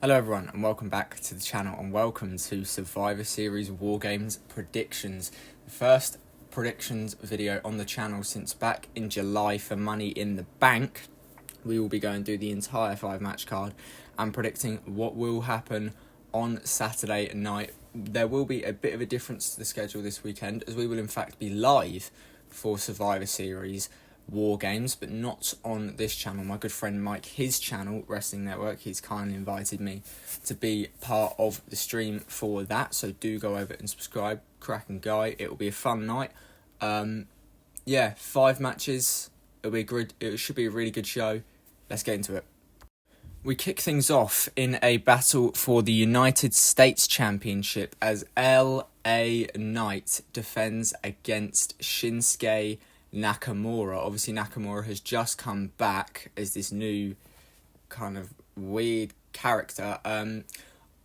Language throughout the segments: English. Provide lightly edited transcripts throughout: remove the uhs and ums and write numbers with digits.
Hello everyone and welcome back to the channel and welcome to Survivor Series WarGames predictions. The first predictions video on the channel since back in July for Money in the Bank. We will be going through the entire 5-match card and predicting what will happen on Saturday night. There will be a bit of a difference to the schedule this weekend as we will in fact be live for Survivor Series WarGames, but not on this channel. My good friend Mike, his channel, Wrestling Network, he's kindly invited me to be part of the stream for that, so do go over and subscribe. Cracking guy, it will be a fun night. 5 matches, it should be a really good show. Let's get into it. We kick things off in a battle for the United States Championship as LA Knight defends against Shinsuke Nakamura. Obviously, Nakamura has just come back as this new kind of weird character. I'm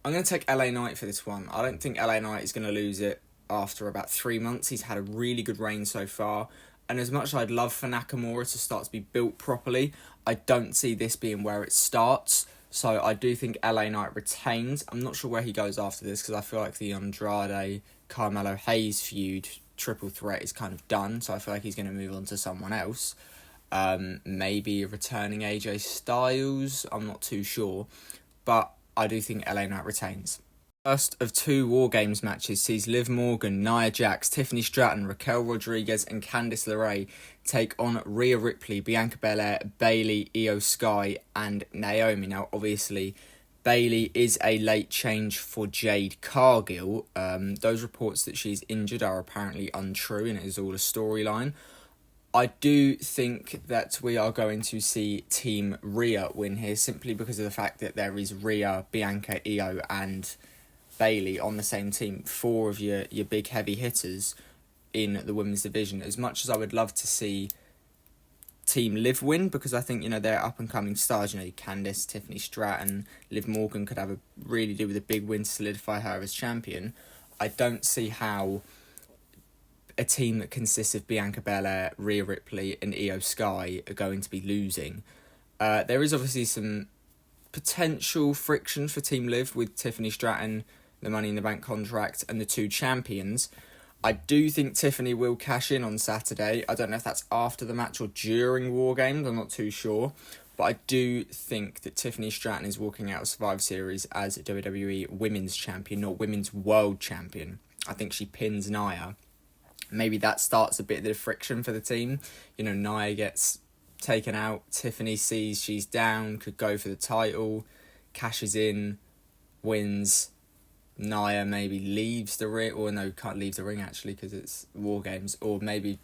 going to take LA Knight for this one. I don't think LA Knight is going to lose it after about 3 months. He's had a really good reign so far. And as much as I'd love for Nakamura to start to be built properly, I don't see this being where it starts. So I do think LA Knight retains. I'm not sure where he goes after this because I feel like the Andrade Carmelo Hayes feud triple threat is kind of done, so I feel like he's going to move on to someone else. Maybe a returning AJ Styles, I'm not too sure, but I do think LA Knight retains. First of 2 WarGames matches sees Liv Morgan, Nia Jax, Tiffany Stratton, Raquel Rodriguez and Candice LeRae take on Rhea Ripley, Bianca Belair, Bayley, Io Sky and Naomi. Now obviously Bayley is a late change for Jade Cargill. Those reports that she's injured are apparently untrue and it is all a storyline. I do think that we are going to see Team Rhea win here simply because of the fact that there is Rhea, Bianca, Io and Bayley on the same team. 4 of your big heavy hitters in the women's division. As much as I would love to see Team Liv win, because I think, they're up-and-coming stars. Candice, Tiffany Stratton, Liv Morgan could really do with a big win to solidify her as champion. I don't see how a team that consists of Bianca Belair, Rhea Ripley and Io Sky are going to be losing. There is obviously some potential friction for Team Liv with Tiffany Stratton, the Money in the Bank contract and the 2 champions. I do think Tiffany will cash in on Saturday. I don't know if that's after the match or during WarGames. I'm not too sure. But I do think that Tiffany Stratton is walking out of Survivor Series as WWE Women's Champion, not Women's World Champion. I think she pins Nia. Maybe that starts a bit of the friction for the team. Nia gets taken out. Tiffany sees she's down, could go for the title, cashes in, wins. Nia maybe leaves the ring, or no, can't leave the ring actually because it's WarGames, or maybe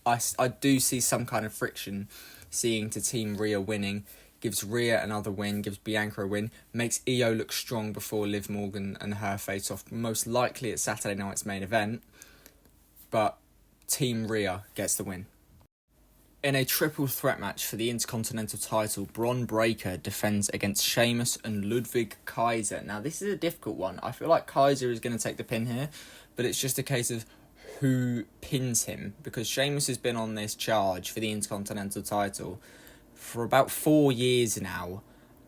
I do see some kind of friction seeing to Team Rhea winning, gives Rhea another win, gives Bianca a win, makes Io look strong before Liv Morgan and her face off, most likely at Saturday night's main event, but Team Rhea gets the win. In a triple threat match for the Intercontinental title, Bron Breakker defends against Sheamus and Ludwig Kaiser. Now, this is a difficult one. I feel like Kaiser is going to take the pin here, but it's just a case of who pins him, because Sheamus has been on this charge for the Intercontinental title for about 4 years now,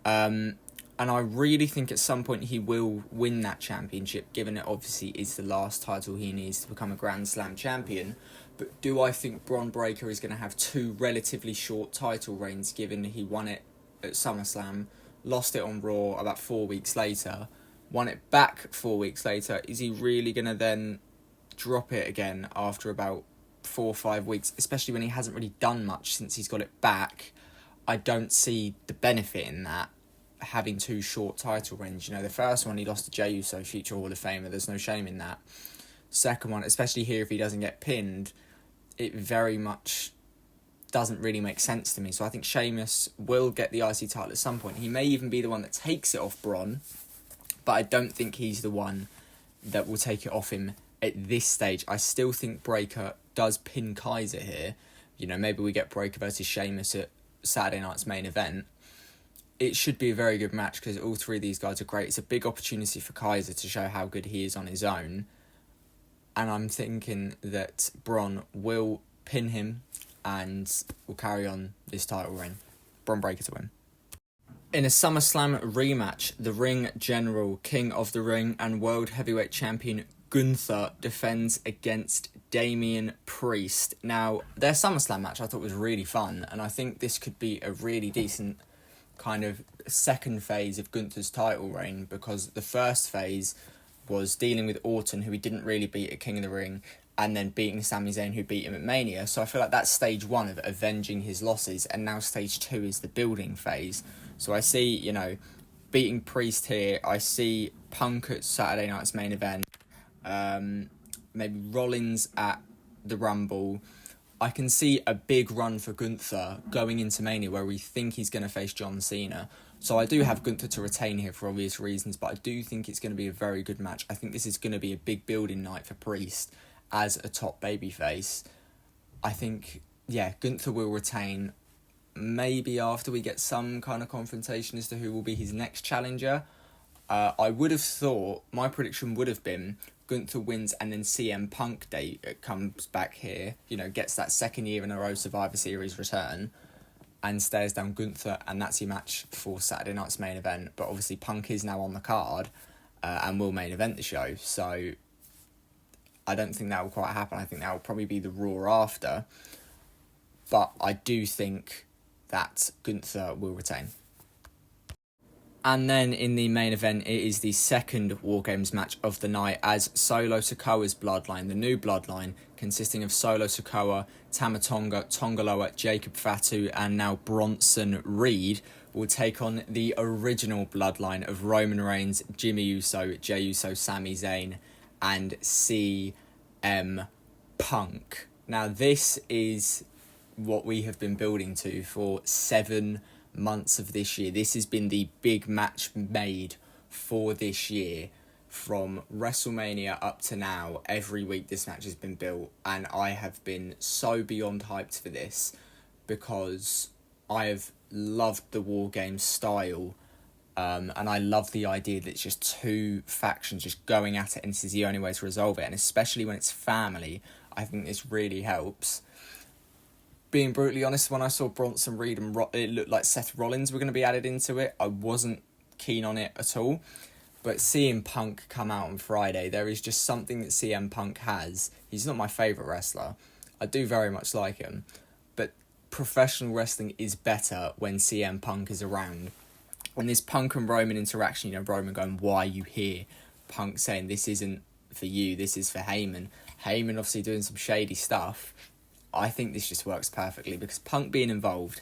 and I really think at some point he will win that championship, given it obviously is the last title he needs to become a Grand Slam champion. But do I think Bron Breakker is going to have 2 relatively short title reigns, given he won it at SummerSlam, lost it on Raw about 4 weeks later, won it back 4 weeks later? Is he really going to then drop it again after about 4 or 5 weeks, especially when he hasn't really done much since he's got it back? I don't see the benefit in that, having 2 short title reigns. The first one he lost to Jey Uso, future Hall of Famer, there's no shame in that. Second one, especially here if he doesn't get pinned, it very much doesn't really make sense to me. So I think Sheamus will get the IC title at some point. He may even be the one that takes it off Bron, but I don't think he's the one that will take it off him at this stage. I still think Breakker does pin Kaiser here. Maybe we get Breakker versus Sheamus at Saturday night's main event. It should be a very good match because all 3 of these guys are great. It's a big opportunity for Kaiser to show how good he is on his own. And I'm thinking that Bron will pin him and will carry on this title reign. Bron Breakker to win. In a SummerSlam rematch, the Ring General, King of the Ring, and World Heavyweight Champion Gunther defends against Damian Priest. Now, their SummerSlam match I thought was really fun, and I think this could be a really decent kind of second phase of Gunther's title reign, because the first phase was dealing with Orton, who he didn't really beat at King of the Ring, and then beating Sami Zayn, who beat him at Mania. So I feel like that's stage one of avenging his losses, and now stage two is the building phase. So I see, beating Priest here. I see Punk at Saturday night's main event. Maybe Rollins at the Rumble. I can see a big run for Gunther going into Mania, where we think he's going to face John Cena. So I do have Gunther to retain here for obvious reasons, but I do think it's going to be a very good match. I think this is going to be a big building night for Priest as a top babyface. I think, Gunther will retain, maybe after we get some kind of confrontation as to who will be his next challenger. I would have thought, my prediction would have been Gunther wins and then CM Punk comes back here, gets that second year in a row Survivor Series return and stares down Gunther, and that's your match for Saturday night's main event. But obviously Punk is now on the card and will main event the show, so I don't think that will quite happen. I think that will probably be the Raw after. But I do think that Gunther will retain. And then in the main event, it is the second WarGames match of the night, as Solo Sikoa's bloodline, the new bloodline, consisting of Solo Sikoa, Tama Tonga, Tonga Loa, Jacob Fatu, and now Bronson Reed, will take on the original bloodline of Roman Reigns, Jimmy Uso, Jey Uso, Sami Zayn, and CM Punk. Now, this is what we have been building to for 7 months of this year. This has been the big match made for this year. From WrestleMania up to now, every week this match has been built, and I have been so beyond hyped for this, because I have loved the WarGames style. And I love the idea that it's just two factions just going at it, and this is the only way to resolve it. And especially when it's family, I think this really helps. Being brutally honest, when I saw Bronson Reed and it looked like Seth Rollins were going to be added into it, I wasn't keen on it at all. But seeing Punk come out on Friday, there is just something that CM Punk has. He's not my favourite wrestler. I do very much like him. But professional wrestling is better when CM Punk is around. When this Punk and Roman interaction, Roman going, "Why are you here?" Punk saying, "This isn't for you, this is for Heyman." Heyman obviously doing some shady stuff. I think this just works perfectly, because Punk being involved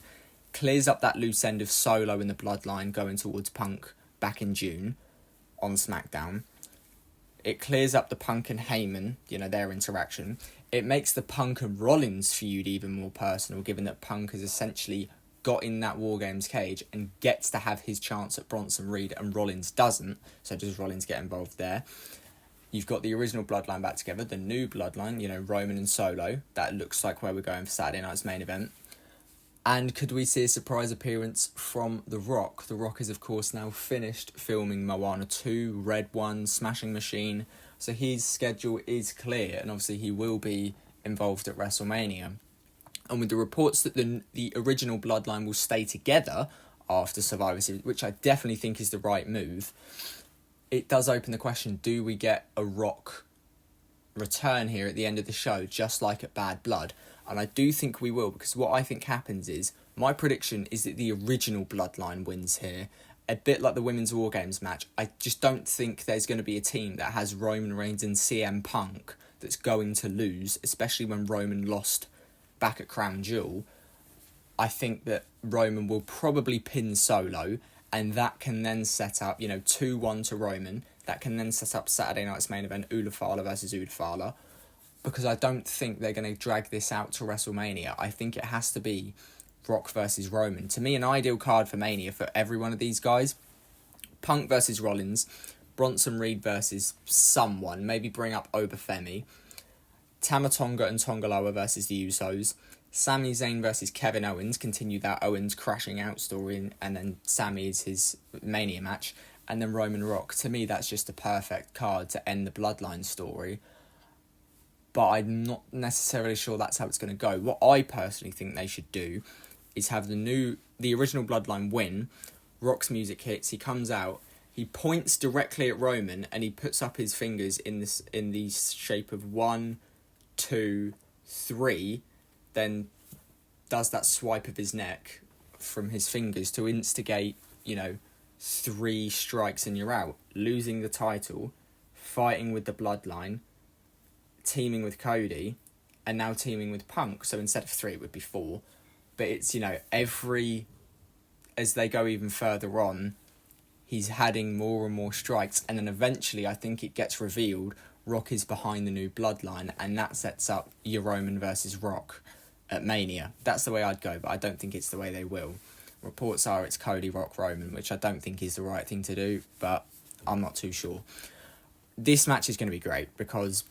clears up that loose end of Solo in the bloodline going towards Punk back in June on SmackDown. It clears up the Punk and Heyman, their interaction. It makes the Punk and Rollins feud even more personal, given that Punk has essentially got in that WarGames cage and gets to have his chance at Bronson Reed, and Rollins doesn't. So does Rollins get involved there? You've got the original bloodline back together, the new bloodline, Roman and Solo. That looks like where we're going for Saturday night's main event. And could we see a surprise appearance from The Rock? The Rock is, of course, now finished filming Moana 2, Red One, Smashing Machine. So his schedule is clear, and obviously he will be involved at WrestleMania. And with the reports that the original bloodline will stay together after Survivor Series, which I definitely think is the right move, it does open the question, do we get a Rock return here at the end of the show, just like at Bad Blood? And I do think we will, because what I think happens is, my prediction is that the original bloodline wins here, a bit like the Women's WarGames match. I just don't think there's going to be a team that has Roman Reigns and CM Punk that's going to lose, especially when Roman lost back at Crown Jewel. I think that Roman will probably pin Solo, and that can then set up, 2-1 to Roman. That can then set up Saturday night's main event, Ulafala versus Ulafala. Because I don't think they're going to drag this out to WrestleMania. I think it has to be Rock versus Roman. To me, an ideal card for Mania for every one of these guys. Punk versus Rollins. Bronson Reed versus someone. Maybe bring up Obafemi. Tama Tonga and Tonga Loa versus the Usos. Sami Zayn versus Kevin Owens, continue that Owens crashing out story, and then Sami is his Mania match, and then Roman Rock. To me, that's just a perfect card to end the Bloodline story, but I'm not necessarily sure that's how it's going to go. What I personally think they should do is have the original Bloodline win, Rock's music hits, he comes out, he points directly at Roman, and he puts up his fingers in the shape of 1, 2, 3, then does that swipe of his neck from his fingers to instigate, 3 strikes and you're out, losing the title, fighting with the Bloodline, teaming with Cody, and now teaming with Punk. So instead of 3, it would be 4. But it's, as they go even further on, he's adding more and more strikes, and then eventually I think it gets revealed Rock is behind the new Bloodline, and that sets up your Roman versus Rock at Mania. That's the way I'd go, but I don't think it's the way they will. Reports are it's Cody, Rock, Roman, which I don't think is the right thing to do, but I'm not too sure. This match is going to be great because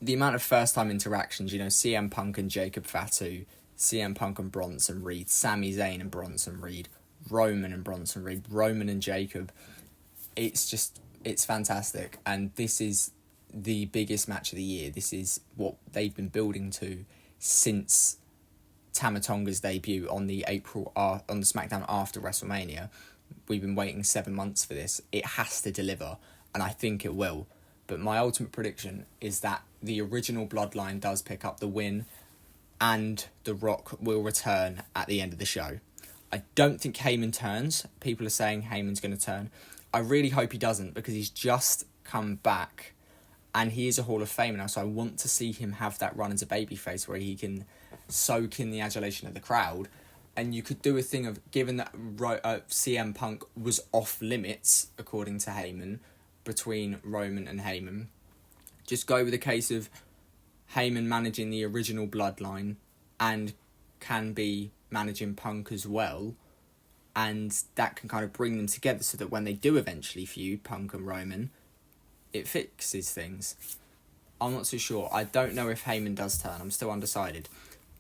the amount of first-time interactions, CM Punk and Jacob Fatu, CM Punk and Bronson Reed, Sami Zayn and Bronson Reed, Roman and Bronson Reed, Roman and Jacob. It's fantastic. And this is the biggest match of the year. This is what they've been building to since Tama Tonga's debut on the SmackDown after WrestleMania. We've been waiting 7 months for this. It has to deliver, and I think it will. But my ultimate prediction is that the original Bloodline does pick up the win, and The Rock will return at the end of the show. I don't think Heyman turns. People are saying Heyman's going to turn. I really hope he doesn't, because he's just come back and he is a Hall of Famer now, so I want to see him have that run as a babyface where he can soak in the adulation of the crowd. And you could do a thing of, given that CM Punk was off limits, according to Heyman, between Roman and Heyman, just go with a case of Heyman managing the original Bloodline and can be managing Punk as well, and that can kind of bring them together so that when they do eventually feud, Punk and Roman, it fixes things. I'm not too sure. I don't know if Heyman does turn. I'm still undecided.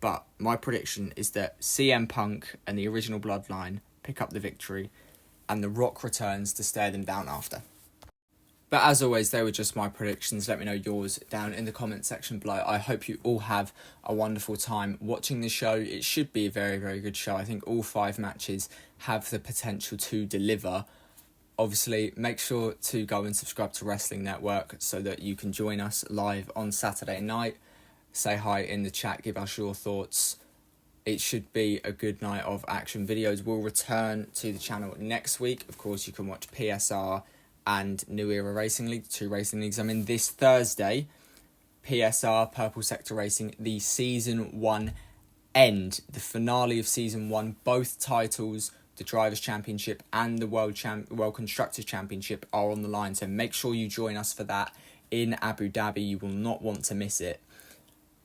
But my prediction is that CM Punk and the original Bloodline pick up the victory, and The Rock returns to stare them down after. But as always, they were just my predictions. Let me know yours down in the comment section below. I hope you all have a wonderful time watching the show. It should be a very, very good show. I think all 5 matches have the potential to deliver. Obviously, make sure to go and subscribe to Wrestling Network so that you can join us live on Saturday night. Say hi in the chat, give us your thoughts. It should be a good night of action. Videos will return to the channel next week. Of course, you can watch PSR and New Era Racing League, 2 racing leagues I'm in this Thursday. PSR, Purple Sector Racing, the Season 1 end, the finale of Season 1. Both titles, the Drivers' Championship and the World Constructors' Championship, are on the line. So make sure you join us for that in Abu Dhabi. You will not want to miss it.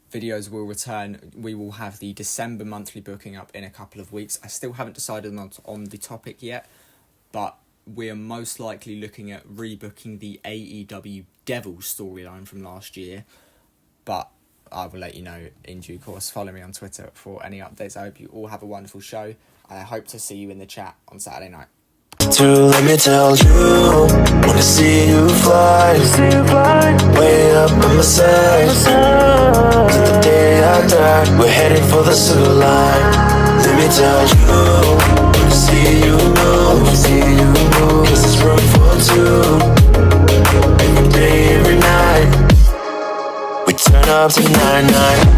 Videos will return. We will have the December monthly booking up in a couple of weeks. I still haven't decided on the topic yet, but we're most likely looking at rebooking the AEW Devils storyline from last year. But I will let you know in due course. Follow me on Twitter for any updates. I hope you all have a wonderful show, and I hope to see you in the chat on Saturday night. Let me tell you, wanna see you fly, way up on my side, till the day I die, we're heading for the silver line. Let me tell you, wanna see you move, cause there's room for 2, every day, every night, we turn up to 9-9.